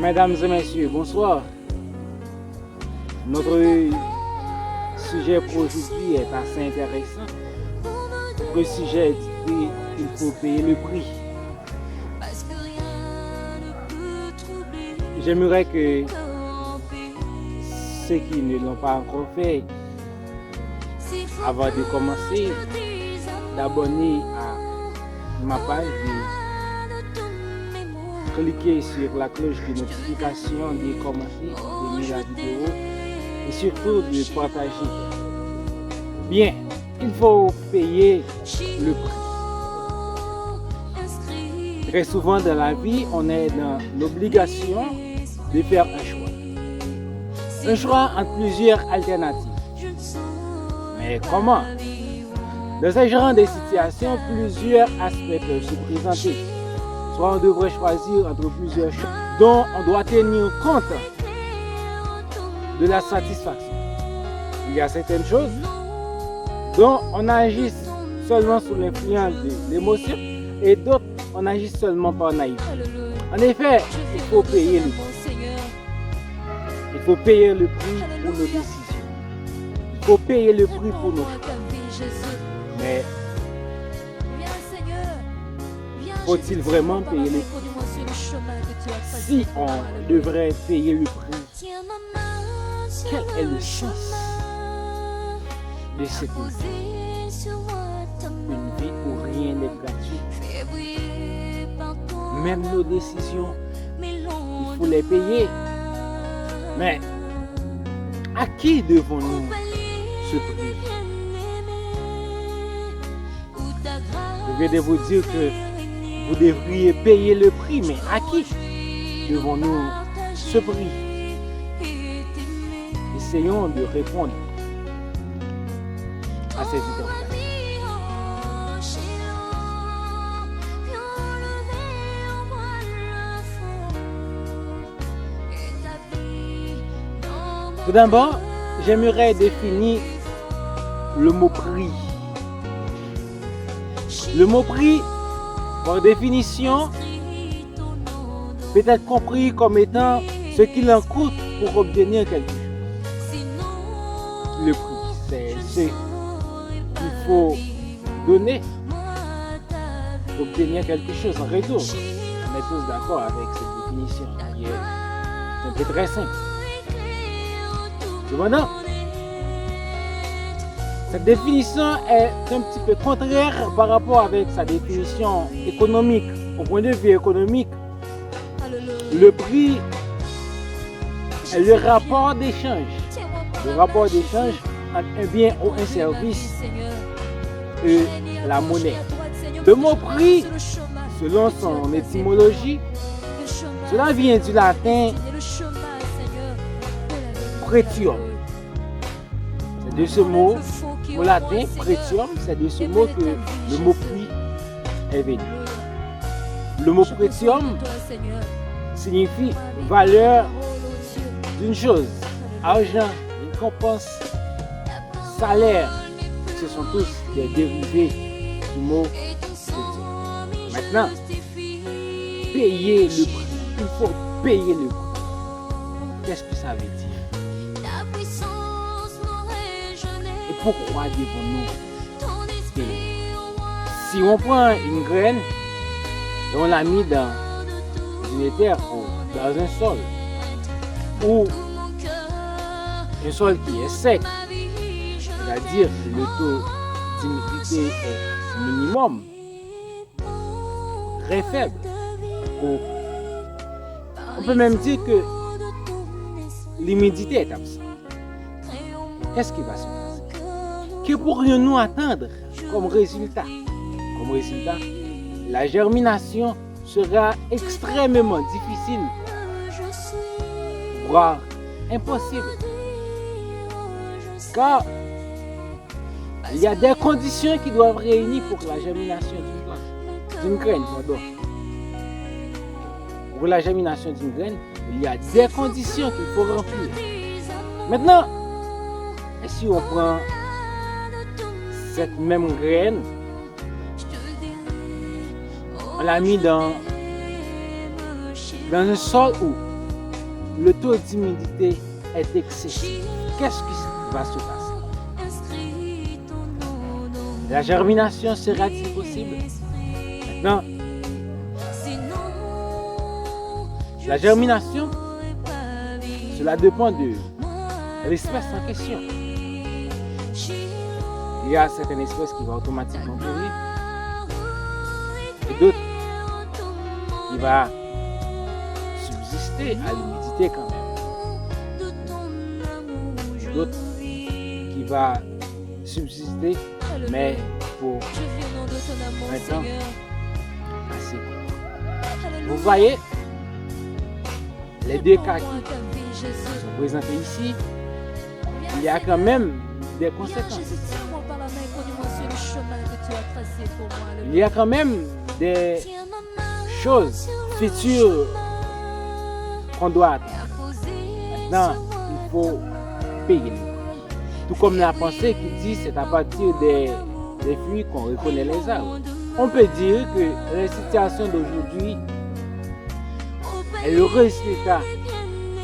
Mesdames et messieurs, bonsoir. Notre sujet pour aujourd'hui est assez intéressant. Le sujet est dit qu'il faut payer le prix. J'aimerais que ceux qui ne l'ont pas encore fait, avant de commencer, d'abonner à ma page, de cliquer sur la cloche de notification, de commenter, de mettre la vidéo et surtout de partager. Bien, il faut payer le prix. Très souvent dans la vie, on est dans l'obligation de faire un choix. Un choix entre plusieurs alternatives. Mais comment? Dans ce genre de situation, plusieurs aspects peuvent se présenter. Soit on devrait choisir entre plusieurs choses dont on doit tenir compte de la satisfaction. Il y a certaines choses dont on agit seulement sous l'influence de l'émotion et d'autres on agit seulement par naïveté. En effet, il faut payer le prix. Il faut payer le prix pour nos décisions. Il faut payer le prix pour nos choix. Mais faut-il vraiment payer le prix? Si on devrait payer le prix, quel est le sens de cette vie? Une vie où rien n'est gratuit. Même nos décisions, il faut les payer. Mais à qui devons-nous ce prix? Je viens de vous dire que vous devriez payer le prix, mais à qui devons-nous ce prix? Essayons de répondre à ces interrogations. Tout d'abord, j'aimerais définir le mot prix. Le mot prix, par définition, peut être compris comme étant ce qu'il en coûte pour obtenir quelque chose. Le prix, c'est ce qu'il faut donner pour obtenir quelque chose en retour. On est tous d'accord avec cette définition qui est un peu très simple. Cependant, cette définition est un petit peu contraire par rapport avec sa définition économique. Au point de vue économique, le prix est le rapport d'échange. Le rapport d'échange entre un bien ou un service et la monnaie. Le mot prix, selon son étymologie, cela vient du latin pretium. C'est de ce mot, au latin, pretium, c'est de ce mot que le mot prix est venu. Le mot pretium signifie valeur d'une chose, argent, récompense, salaire. Ce sont tous des dérivés du mot pretium. Maintenant, payer le prix. Il faut payer le prix. Qu'est-ce que ça veut dire? Et pourquoi devons-nous payer? Si on prend une graine et on la met dans une terre ou dans un sol, ou un sol qui est sec, c'est-à-dire que le taux d'humidité est minimum, très faible, ou on peut même dire que l'humidité est absente. Qu'est-ce qui va se passer? Que pourrions-nous attendre comme résultat? Comme résultat, la germination sera extrêmement difficile, voire impossible. Car il y a des conditions qui doivent réunir pour la germination d'une graine. Pour la germination d'une graine, il y a des conditions qu'il faut remplir. Maintenant, si on prend cette même graine, on l'a mis dans un sol où le taux d'humidité est excessif, qu'est-ce qui va se passer? La germination sera-t-il possible? Maintenant, la germination, cela dépend de l'espèce en question. Il y a certaines espèces qui vont automatiquement mourir et d'autres qui vont subsister à l'humidité quand même. D'autres qui vont subsister mais pour un temps assez court. Vous voyez les deux cas qui sont présentés ici, il y a quand même des conséquences. Il y a quand même des choses futures qu'on doit attendre. Maintenant, il faut payer. Tout comme la pensée qui dit c'est à partir des fruits qu'on reconnaît les arbres. On peut dire que la situation d'aujourd'hui est le résultat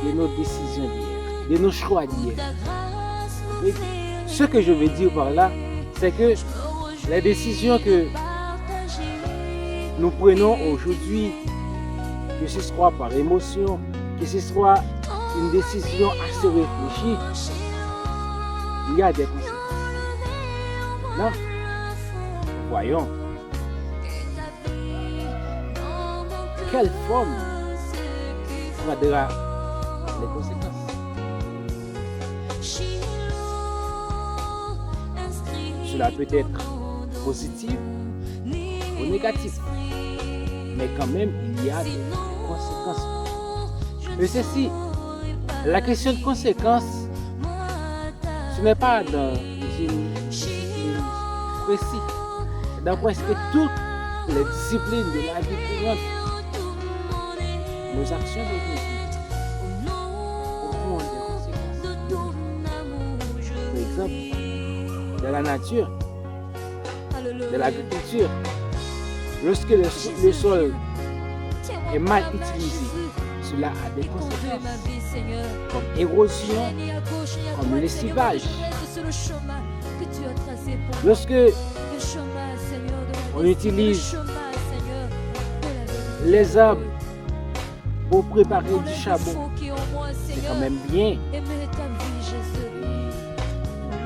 de nos décisions d'hier, de nos choix d'hier. Ce que je veux dire par là, c'est que les décisions que nous prenons aujourd'hui, que ce soit par émotion, que ce soit une décision assez réfléchie, il y a des conséquences. Là, voyons quelle forme prendra les conséquences. Cela peut être positif ou négatif, mais quand même il y a des conséquences. Et ceci, la question de conséquences, ce n'est pas dans une précis, dans presque toutes les disciplines de la vie courante. Nos actions d'aujourd'hui auront des conséquences. Par exemple, dans la nature, de l'agriculture, lorsque le sol est mal utilisé, cela a des conséquences comme érosion, comme lessivage. Lorsque on utilise les arbres pour préparer du charbon, c'est quand même bien.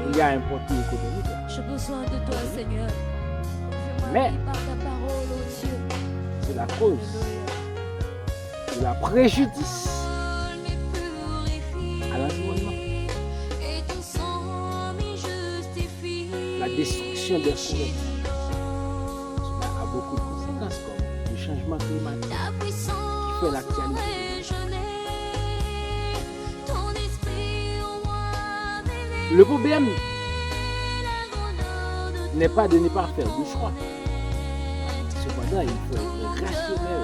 Il y a un profit économique. J'ai besoin de toi, Seigneur. Mais c'est la cause de la préjudice à l'environnement. La destruction des forêts. Cela a beaucoup de conséquences comme le changement climatique qui fait l'actualité. Le problème n'est pas de ne pas faire du choix. Cependant, il faut être rationnel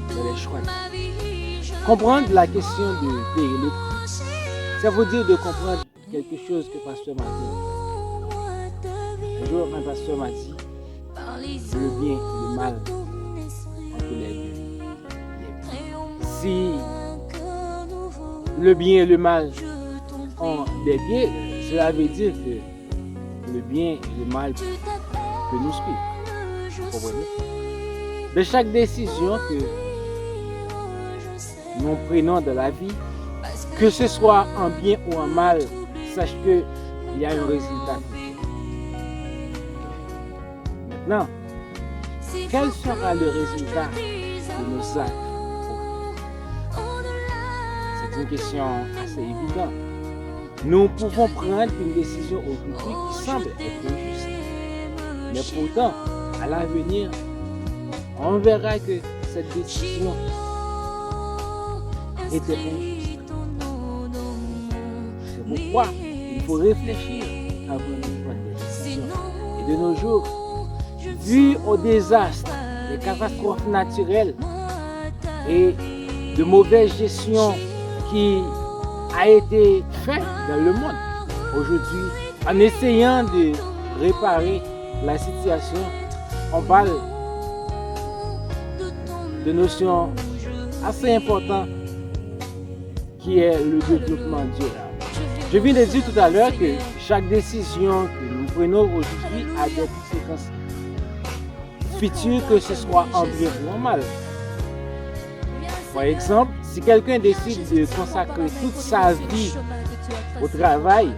dans les choix. Comprendre la question de payer le prix, ça veut dire de comprendre quelque chose que pasteur m'a dit. Un jour, un pasteur m'a dit le bien et le mal entre les deux. Si le bien et le mal ont des biais, cela veut dire que le bien et le mal peut nous suivre. Vous comprenez? De chaque décision que nous prenons dans la vie, que ce soit en bien ou en mal, sache qu'il y a un résultat. Maintenant, quel sera le résultat de nos actes? C'est une question assez évidente. Nous pouvons prendre une décision aujourd'hui qui semble être injuste. Mais pourtant, à l'avenir, on verra que cette décision était injuste. C'est pourquoi il faut réfléchir avant de prendre des décisions. Et de nos jours, vu au désastre, des catastrophes naturelles et de mauvaise gestion qui a été fait dans le monde aujourd'hui, en essayant de réparer la situation, on parle de notions assez importantes qui est le développement durable. Je viens de dire tout à l'heure que chaque décision que nous prenons aujourd'hui a des conséquences futures, que ce soit en bien ou en mal. Par exemple, si quelqu'un décide de consacrer toute sa vie au travail,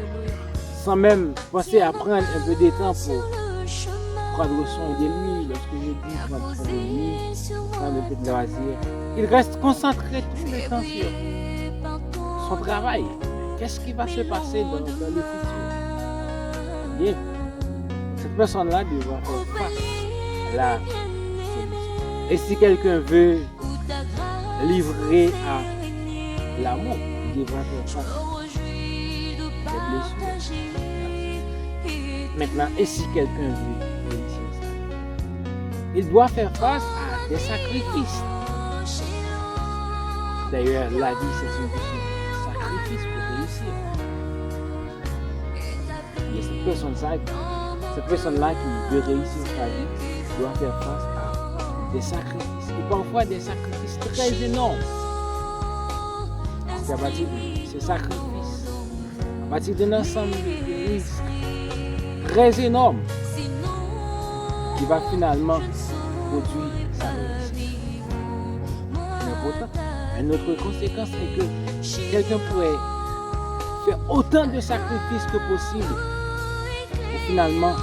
sans même penser à prendre un peu de temps pour prendre soin de lui, lorsque je dis prendre soin de lui, prendre un peu de loisir, il reste concentré tout le temps sur son travail. Qu'est-ce qui va se passer dans le futur? Bien, cette personne-là devra faire face à la solution. Et si quelqu'un veut livrer à l'amour, il devra faire face à des blessures. Maintenant, et si quelqu'un veut réussir ça, il doit faire face à des sacrifices. D'ailleurs, la vie, c'est une question de sacrifice pour réussir. Et cette personne-là qui veut réussir sa vie doit faire face à des sacrifices. Et parfois des sacrifices très énormes. C'est à partir de ces sacrifices, à partir d'un ensemble de risques très énormes, qui va finalement produire sa réussite. Mais pourtant, une autre conséquence est que quelqu'un pourrait faire autant de sacrifices que possible pour finalement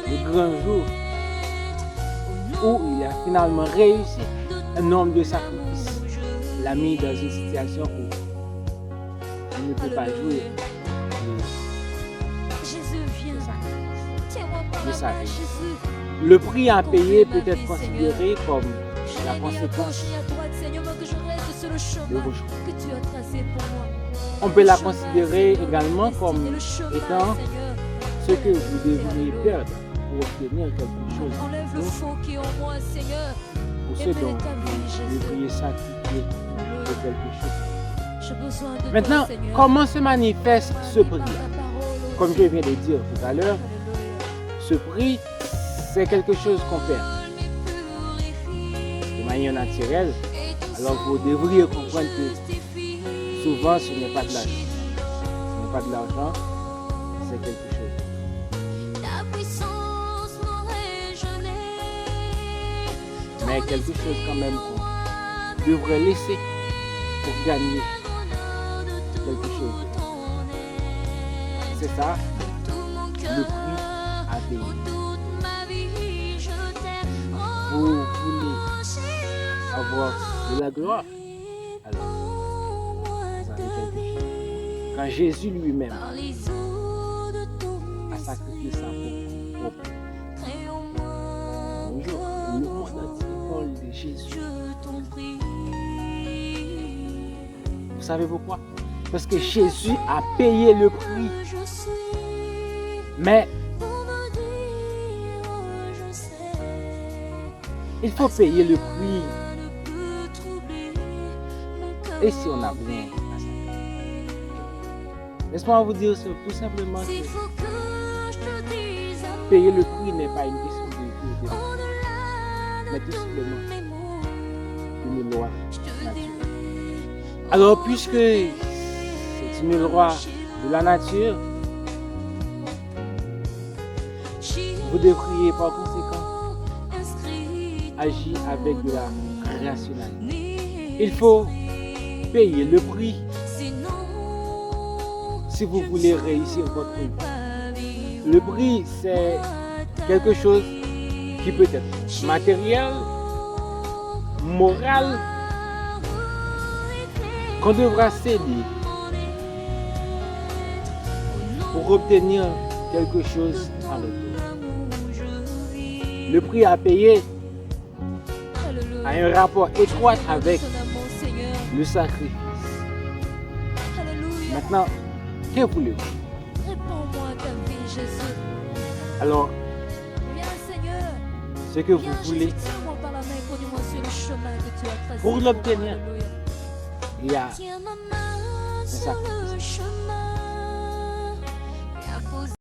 le grand jour où il a finalement réussi un nombre de sacrifices, l'a mis dans une situation où il ne peut pas jouer de sa vie. Le prix à payer peut être considéré comme la conséquence de vos choix. On peut la considérer également comme étant ce que vous devriez perdre pour obtenir quelque chose, pour ce dont vous devriez sacrifier pour quelque chose. Maintenant, comment se manifeste ce prix? Comme je viens de dire tout à l'heure, ce prix, c'est quelque chose qu'on perd de manière naturelle. Alors vous devriez comprendre que souvent ce n'est pas de l'argent. Ce n'est pas de l'argent, c'est quelque chose. Mais quelque chose quand même qu'on devrait laisser pour gagner quelque chose. C'est ça, le prix à payer. Vous voulez avoir de la gloire, alors vous avez quelque chose. Quand Jésus lui-même a sacrifié sa propre bonjour, le monde entier parle de Jésus. Vous savez pourquoi? Parce que Jésus a payé le prix. Mais il faut payer le prix. Et si on a besoin à ça? Laisse-moi vous dire tout simplement que payer le prix n'est pas une question de vie ou de mort, mais tout simplement une loi naturelle. Alors, puisque c'est une loi de la nature, vous devriez par conséquent agir avec de la rationalité. Il faut payer le prix si vous voulez réussir votre vie. Le prix, c'est quelque chose qui peut être matériel, moral, qu'on devra céder pour obtenir quelque chose en retour. Le prix à payer a un rapport étroit avec le sacrifice. Maintenant, que voulez-vous? Alors, ce que vous voulez, pour l'obtenir, il y a un sacrifice.